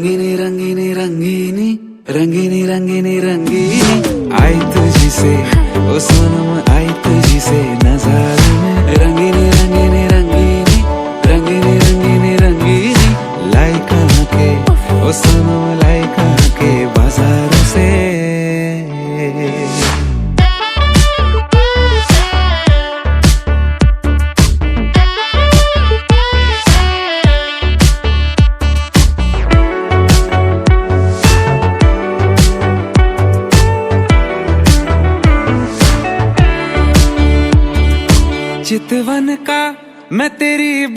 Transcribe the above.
रंगीनी रंगीनी रंगीनी रंगीनी रंगीनी रंगीनी आई तुझी से ओ सोनम आई तुझी से नजारे में रंगीनी रंगीनी रंगीनी रंगीनी रंगीनी रंगीनी लाई कहाँ के ओ सोनम लाई कहाँ के बाजारों से। चितवन का मैं तेरी